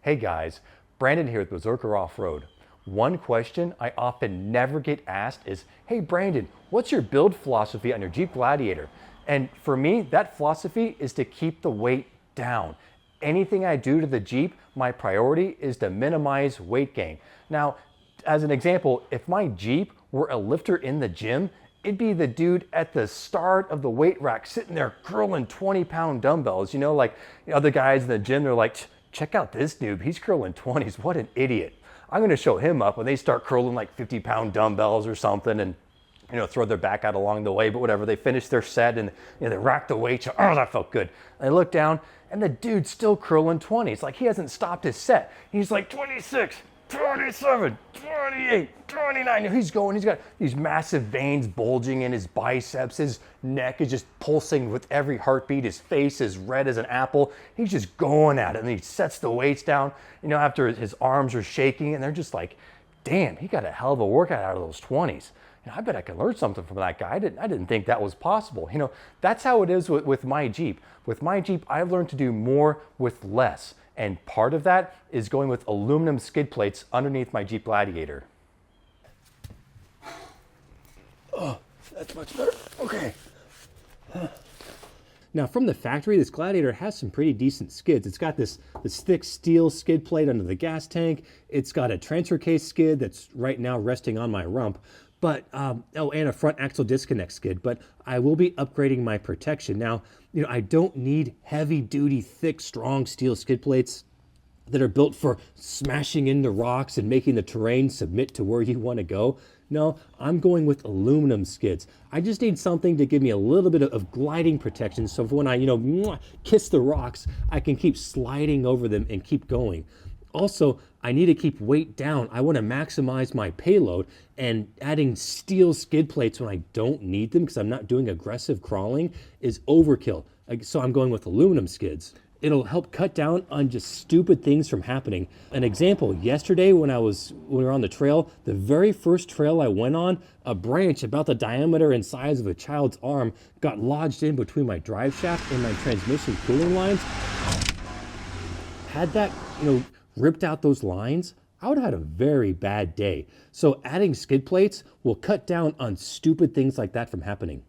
Hey guys, Brandon here with Berserker Off-Road. One question I often never get asked is, hey Brandon, what's your build philosophy on your Jeep Gladiator? And for me, that philosophy is to keep the weight down. Anything I do to the Jeep, my priority is to minimize weight gain. Now, as an example, if my Jeep were a lifter in the gym, it'd be the dude at the start of the weight rack sitting there curling 20-pound dumbbells. You know, like other guys in the gym, they're like, check out this noob, he's curling 20s, what an idiot. I'm gonna show him up when they start curling like 50-pound dumbbells or something and throw their back out along the way, but whatever, they finish their set and they rack the weights, oh, that felt good. And I look down and the dude's still curling 20s, like he hasn't stopped his set. He's like 26, 27, 28, 29. He's going, he's got these massive veins bulging in his biceps. His neck is just pulsing with every heartbeat. His face is red as an apple. He's just going at it. And he sets the weights down, after his arms are shaking. And they're just like, damn, he got a hell of a workout out of those 20s. I bet I can learn something from that guy. I didn't think that was possible. That's how it is with my Jeep. With my Jeep, I've learned to do more with less. And part of that is going with aluminum skid plates underneath my Jeep Gladiator. Oh, that's much better. Okay. Now from the factory, this Gladiator has some pretty decent skids. It's got this thick steel skid plate under the gas tank. It's got a transfer case skid that's right now resting on my rump. But, and a front axle disconnect skid, but I will be upgrading my protection. Now, I don't need heavy duty, thick, strong steel skid plates that are built for smashing into rocks and making the terrain submit to where you want to go. No, I'm going with aluminum skids. I just need something to give me a little bit of gliding protection. So when I, kiss the rocks, I can keep sliding over them and keep going. Also, I need to keep weight down. I want to maximize my payload, and adding steel skid plates when I don't need them because I'm not doing aggressive crawling is overkill. So I'm going with aluminum skids. It'll help cut down on just stupid things from happening. An example, yesterday when we were on the trail, the very first trail I went on, a branch about the diameter and size of a child's arm got lodged in between my drive shaft and my transmission cooling lines. Had that, ripped out those lines, I would have had a very bad day. So adding skid plates will cut down on stupid things like that from happening.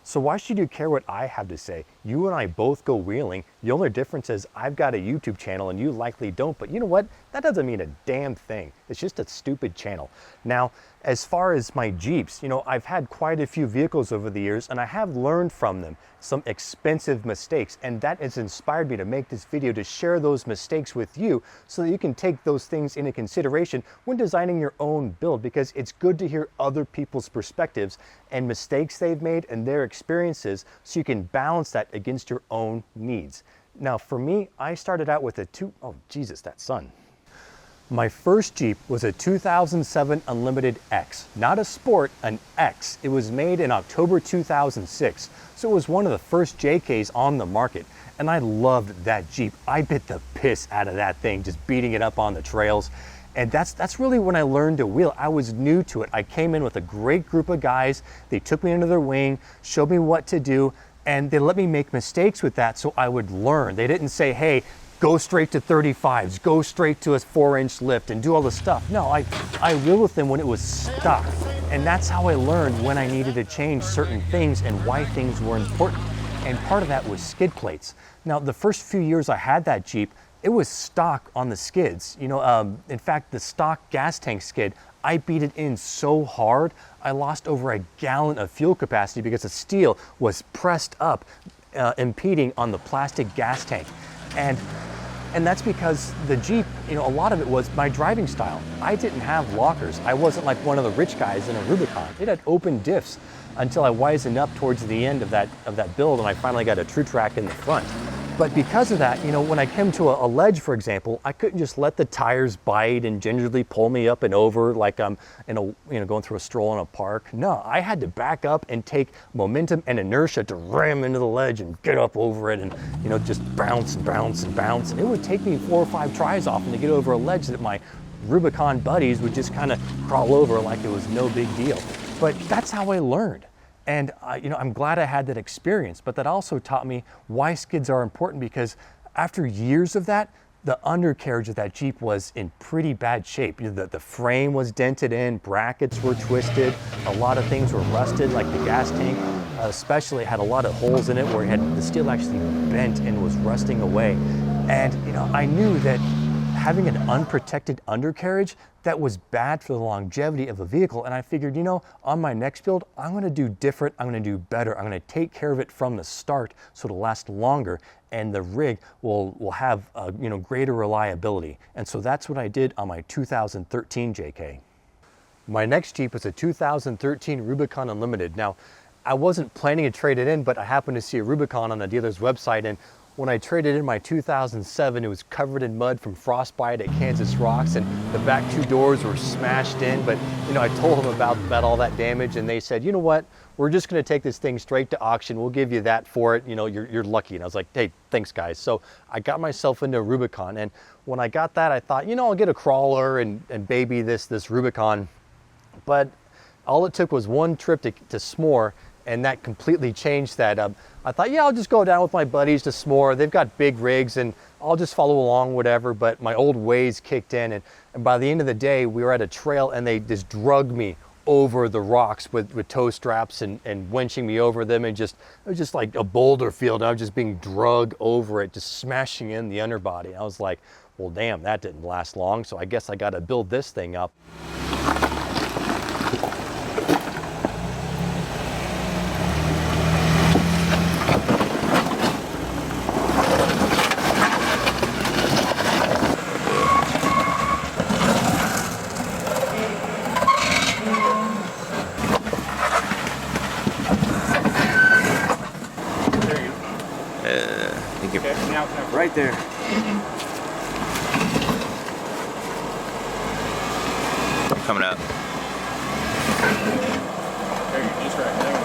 So why should you care what I have to say? You and I both go wheeling. The only difference is I've got a YouTube channel and you likely don't, but you know what? That doesn't mean a damn thing. It's just a stupid channel. Now, as far as my Jeeps, I've had quite a few vehicles over the years and I have learned from them some expensive mistakes, and that has inspired me to make this video to share those mistakes with you so that you can take those things into consideration when designing your own build, because it's good to hear other people's perspectives and mistakes they've made and their experiences so you can balance that against your own needs. Now for me, I started out with oh Jesus, that sun. My first Jeep was a 2007 Unlimited X, not a Sport, an X. It was made in October 2006, so it was one of the first JKs on the market, and I loved that Jeep. I bit the piss out of that thing, just beating it up on the trails. And that's really when I learned to wheel. I was new to it. I came in with a great group of guys. They took me under their wing, showed me what to do, and they let me make mistakes with that so I would learn. They didn't say, hey, go straight to 35s, go straight to a 4-inch lift and do all this stuff. No, I wheeled with them when it was stuck. And that's how I learned when I needed to change certain things and why things were important. And part of that was skid plates. Now, the first few years I had that Jeep, it was stock on the skids. In fact, the stock gas tank skid, I beat it in so hard, I lost over a gallon of fuel capacity because the steel was pressed up, impeding on the plastic gas tank. And that's because the Jeep, a lot of it was my driving style. I didn't have lockers. I wasn't like one of the rich guys in a Rubicon. It had open diffs until I wisened up towards the end of that build, and I finally got a true track in the front. But because of that, when I came to a ledge, for example, I couldn't just let the tires bite and gingerly pull me up and over like I'm going through a stroll in a park. No, I had to back up and take momentum and inertia to ram into the ledge and get up over it and just bounce and bounce and bounce. And it would take me 4 or 5 tries often to get over a ledge that my Rubicon buddies would just kind of crawl over like it was no big deal. But that's how I learned. And I'm glad I had that experience, but that also taught me why skids are important, because after years of that, the undercarriage of that Jeep was in pretty bad shape. You know, the frame was dented in, brackets were twisted, a lot of things were rusted, like the gas tank especially had a lot of holes in it where the steel actually bent and was rusting away. And you know, I knew that having an unprotected undercarriage, that was bad for the longevity of a vehicle. And I figured, you know, on my next build, I'm gonna do different, I'm gonna do better. I'm gonna take care of it from the start so it'll last longer and the rig will have you know, greater reliability. And so that's what I did on my 2013 JK. My next Jeep is a 2013 Rubicon Unlimited. Now, I wasn't planning to trade it in, but I happened to see a Rubicon on the dealer's website, and when I traded in my 2007, it was covered in mud from frostbite at Kansas Rocks, and the back two doors were smashed in. But you know, I told them about all that damage, and they said, you know what, we're just going to take this thing straight to auction. We'll give you that for it. You know, you're lucky. And I was like, hey, thanks guys. So I got myself into a Rubicon, and when I got that, I thought, you know, I'll get a crawler and baby this Rubicon. But all it took was one trip to S'more, and that completely changed that. I thought, yeah, I'll just go down with my buddies to S'more. They've got big rigs and I'll just follow along, whatever. But my old ways kicked in, and by the end of the day, we were at a trail and they just drugged me over the rocks with tow straps and winching me over them, and it was just like a boulder field. I was just being drugged over it, just smashing in the underbody. I was like, well, damn, that didn't last long. So I guess I got to build this thing up. Right there. Coming up. There you go, just right there.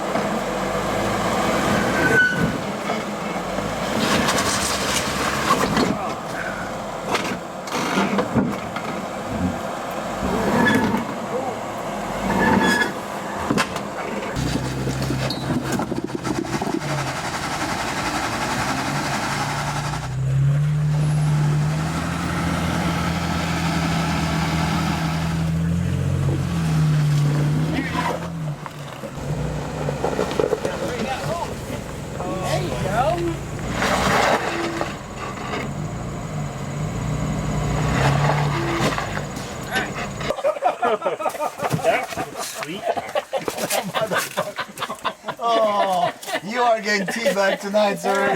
Oh, you are getting teabagged tonight, sir.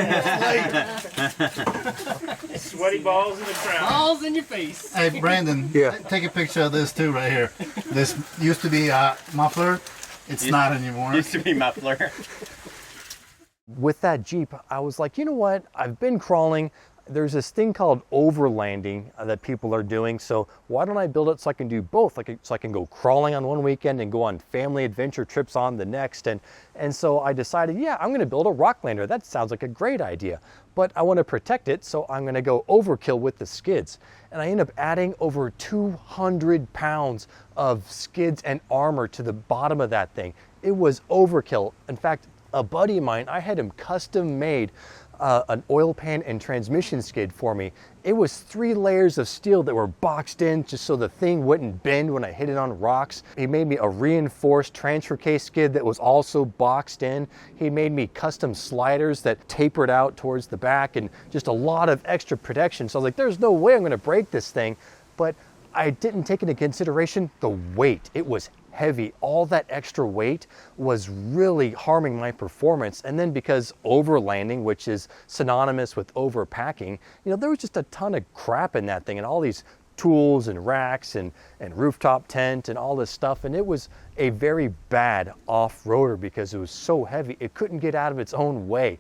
Sweaty balls in the crown. Balls in your face. Hey, Brandon, take a picture of this too right here. This used to be a muffler. It's not anymore. Used to be muffler. With that Jeep, I was like, you know what? I've been crawling. There's this thing called overlanding that people are doing. So why don't I build it so I can do both? So I can go crawling on one weekend and go on family adventure trips on the next. And so I decided, yeah, I'm going to build a Rocklander. That sounds like a great idea. But I want to protect it, so I'm going to go overkill with the skids. And I end up adding over 200 pounds of skids and armor to the bottom of that thing. It was overkill. In fact, a buddy of mine, I had him custom made an oil pan and transmission skid for me. It was 3 layers of steel that were boxed in just so the thing wouldn't bend when I hit it on rocks. He made me a reinforced transfer case skid that was also boxed in. He made me custom sliders that tapered out towards the back and just a lot of extra protection. So I was like, there's no way I'm gonna break this thing. But I didn't take into consideration the weight. It was heavy. All that extra weight was really harming my performance. And then because overlanding, which is synonymous with overpacking, you know, there was just a ton of crap in that thing and all these tools and racks and rooftop tent and all this stuff. And it was a very bad off-roader because it was so heavy, it couldn't get out of its own way.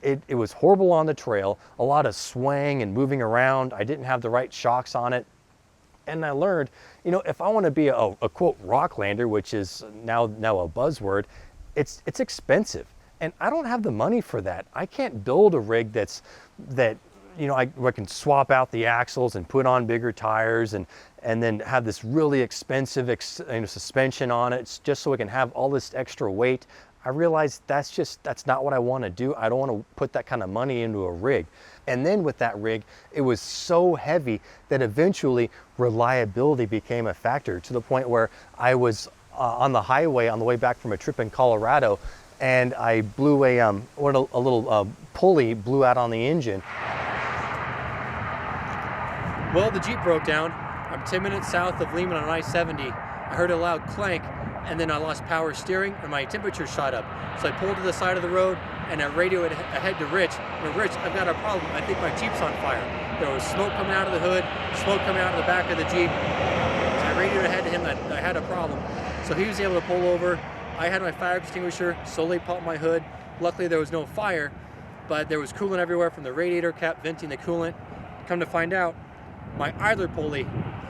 it was horrible on the trail, a lot of swaying and moving around. I didn't have the right shocks on it. And I learned, you know, if I want to be a quote Rocklander, which is now a buzzword, it's expensive. And I don't have the money for that. I can't build a rig that you know, I can swap out the axles and put on bigger tires and then have this really expensive suspension on it just so it can have all this extra weight. I realized that's not what I want to do. I don't want to put that kind of money into a rig. And then with that rig, it was so heavy that eventually reliability became a factor, to the point where I was on the highway on the way back from a trip in Colorado, and I blew a little pulley blew out on the engine. Well, the Jeep broke down. I'm 10 minutes south of Lehman on I-70. I heard a loud clank, and then I lost power steering and my temperature shot up. So I pulled to the side of the road and I radioed ahead to Rich. Rich, I've got a problem. I think my Jeep's on fire. There was smoke coming out of the hood, smoke coming out of the back of the Jeep. So I radioed ahead to him that I had a problem. So he was able to pull over. I had my fire extinguisher, slowly popped my hood. Luckily there was no fire, but there was coolant everywhere from the radiator cap venting the coolant. Come to find out, my idler pulley,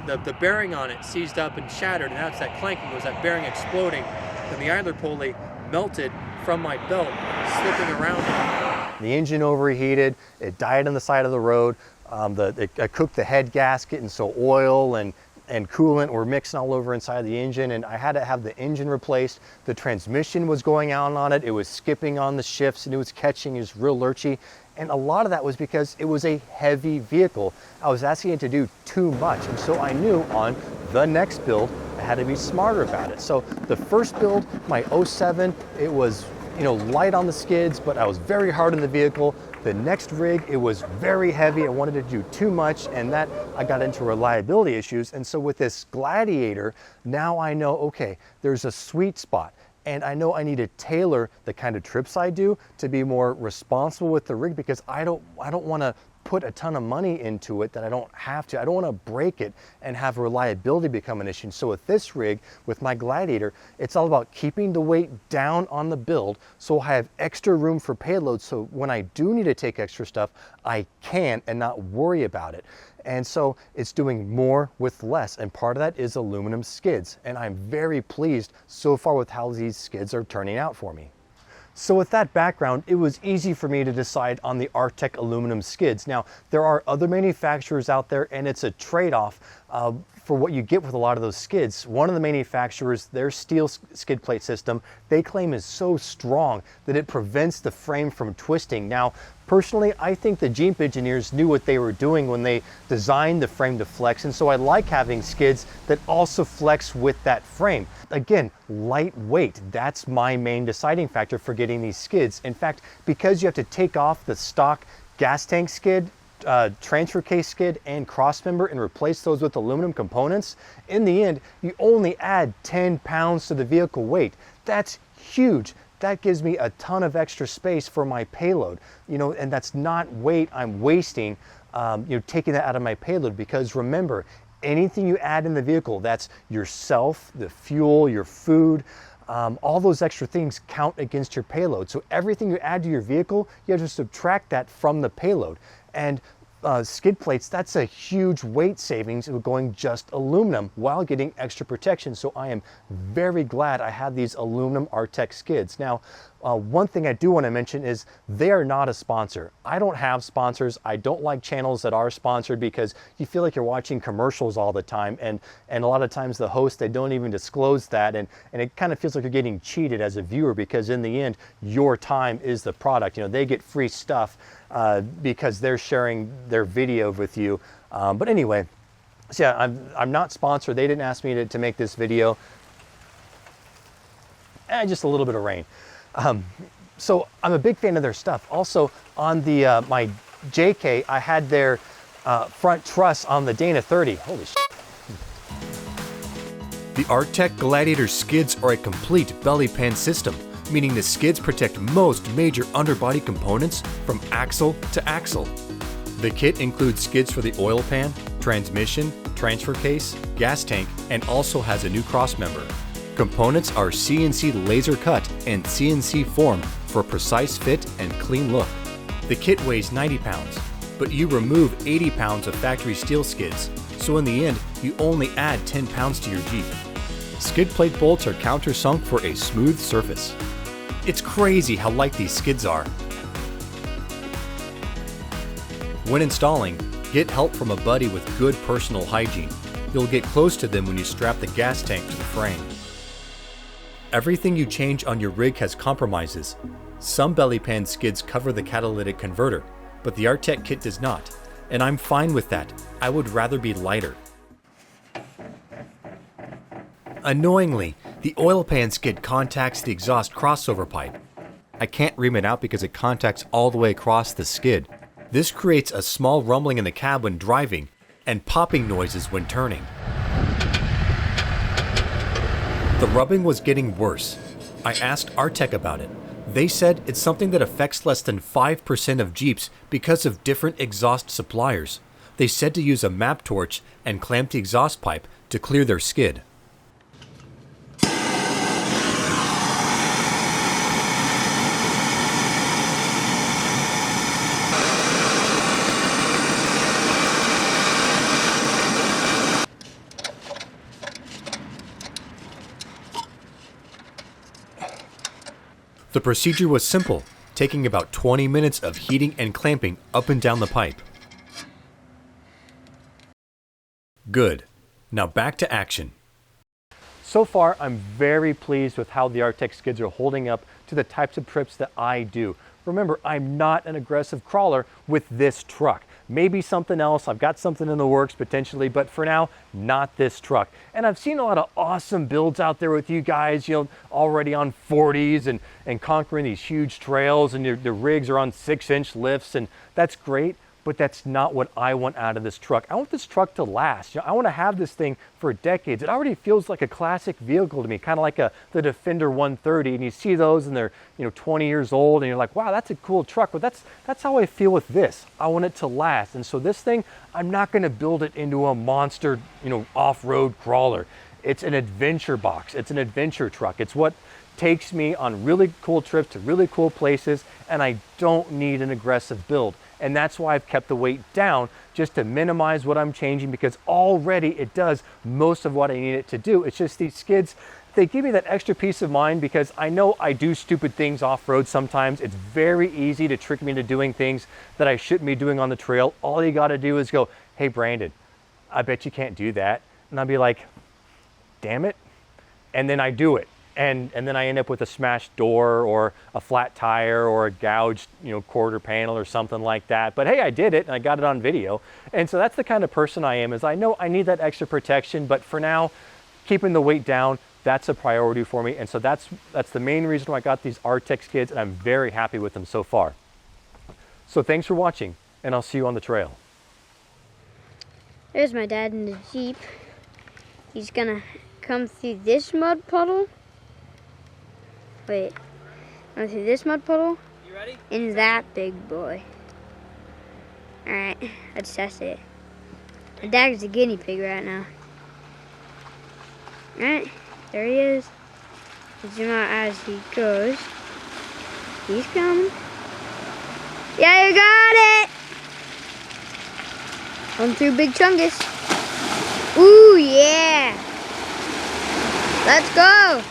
the bearing on it seized up and shattered, and that's that clanking, was that bearing exploding. And the idler pulley melted from my belt, slipping around it. The engine overheated, it died on the side of the road. I cooked the head gasket, and so oil and coolant were mixing all over inside the engine, and I had to have the engine replaced. The transmission was going out on it, it was skipping on the shifts, and it was catching, it was real lurchy. And a lot of that was because it was a heavy vehicle. I was asking it to do too much, and so I knew on the next build I had to be smarter about it. So the first build, my 07, it was, you know, light on the skids, but I was very hard on the vehicle. The next rig, it was very heavy. I wanted to do too much, and that I got into reliability issues. And so with this Gladiator, now I know, okay, there's a sweet spot. And I know I need to tailor the kind of trips I do to be more responsible with the rig, because I don't want to put a ton of money into it that I don't have to. I don't want to break it and have reliability become an issue. So with this rig, with my Gladiator, it's all about keeping the weight down on the build so I have extra room for payload, so when I do need to take extra stuff, I can and not worry about it. And so it's doing more with less, and part of that is aluminum skids. And I'm very pleased so far with how these skids are turning out for me. So with that background, it was easy for me to decide on the Artec aluminum skids. Now, there are other manufacturers out there, and it's a trade-off for what you get with a lot of those skids. One of the manufacturers, their steel skid plate system, they claim is so strong that it prevents the frame from twisting. Now, personally, I think the Jeep engineers knew what they were doing when they designed the frame to flex, and so I like having skids that also flex with that frame. Again, lightweight, that's my main deciding factor for getting these skids. In fact, because you have to take off the stock gas tank skid, transfer case skid, and crossmember and replace those with aluminum components, in the end, you only add 10 pounds to the vehicle weight. That's huge. That gives me a ton of extra space for my payload, you know, and that's not weight I'm wasting, you know, taking that out of my payload, because remember, anything you add in the vehicle, that's yourself, the fuel, your food, all those extra things count against your payload. So everything you add to your vehicle, you have to subtract that from the payload. And skid plates, that's a huge weight savings of going just aluminum while getting extra protection. So I am very glad I have these aluminum Artec skids. Now, one thing I do want to mention is they are not a sponsor. I don't have sponsors. I don't like channels that are sponsored, because you feel like you're watching commercials all the time, and a lot of times the hosts, they don't even disclose that, and it kind of feels like you're getting cheated as a viewer, because in the end, your time is the product. You know, they get free stuff because they're sharing their video with you. But anyway, so yeah, I'm not sponsored. They didn't ask me to make this video. Just a little bit of rain. So I'm a big fan of their stuff. Also, on the my JK, I had their front truss on the Dana 30. Holy shit. The Artec Gladiator skids are a complete Bellypan system, meaning the skids protect most major underbody components from axle to axle. The kit includes skids for the oil pan, transmission, transfer case, gas tank, and also has a new crossmember. Components are CNC laser cut and CNC formed for a precise fit and clean look. The kit weighs 90 pounds, but you remove 80 pounds of factory steel skids, so in the end, you only add 10 pounds to your Jeep. Skid plate bolts are countersunk for a smooth surface. It's crazy how light these skids are. When installing, get help from a buddy with good personal hygiene. You'll get close to them when you strap the gas tank to the frame. Everything you change on your rig has compromises. Some Bellypan skids cover the catalytic converter, but the Artec kit does not, and I'm fine with that. I would rather be lighter. Annoyingly, the oil pan skid contacts the exhaust crossover pipe. I can't ream it out because it contacts all the way across the skid. This creates a small rumbling in the cab when driving and popping noises when turning. The rubbing was getting worse. I asked Artec about it. They said it's something that affects less than 5% of Jeeps because of different exhaust suppliers. They said to use a map torch and clamp the exhaust pipe to clear their skid. The procedure was simple, taking about 20 minutes of heating and clamping up and down the pipe. Good. Now back to action. So far, I'm very pleased with how the Artec skids are holding up to the types of trips that I do. Remember, I'm not an aggressive crawler with this truck. Maybe something else, I've got something in the works potentially, but for now, not this truck. And I've seen a lot of awesome builds out there with you guys, you know, already on 40s and conquering these huge trails, and the rigs are on 6-inch lifts, and that's great. But that's not what I want out of this truck. I want this truck to last. You know, I want to have this thing for decades. It already feels like a classic vehicle to me, kind of like the Defender 130. And you see those and they're 20 years old, and you're like, wow, that's a cool truck. But that's how I feel with this. I want it to last. And so this thing, I'm not going to build it into a monster, off-road crawler. It's an adventure box. It's an adventure truck. It's what takes me on really cool trips to really cool places, and I don't need an aggressive build. And that's why I've kept the weight down, just to minimize what I'm changing, because already it does most of what I need it to do. It's just these skids, they give me that extra peace of mind, because I know I do stupid things off-road sometimes. It's very easy to trick me into doing things that I shouldn't be doing on the trail. All you got to do is go, hey, Brandon, I bet you can't do that. And I'll be like, damn it. And then I do it. And then I end up with a smashed door or a flat tire or a gouged, quarter panel or something like that. But hey, I did it and I got it on video. And so that's the kind of person I am, is I know I need that extra protection, but for now, keeping the weight down, that's a priority for me. And so that's the main reason why I got these Artec skids, and I'm very happy with them so far. So thanks for watching, and I'll see you on the trail. There's my dad in the Jeep. He's gonna come through this mud puddle. Wait, go through this mud puddle. You ready? And that big boy. Alright, let's test it. My dad's a guinea pig right now. Alright, there he is. Zoom out as he goes. He's coming. Yeah, you got it! Come through Big Chungus. Ooh, yeah! Let's go!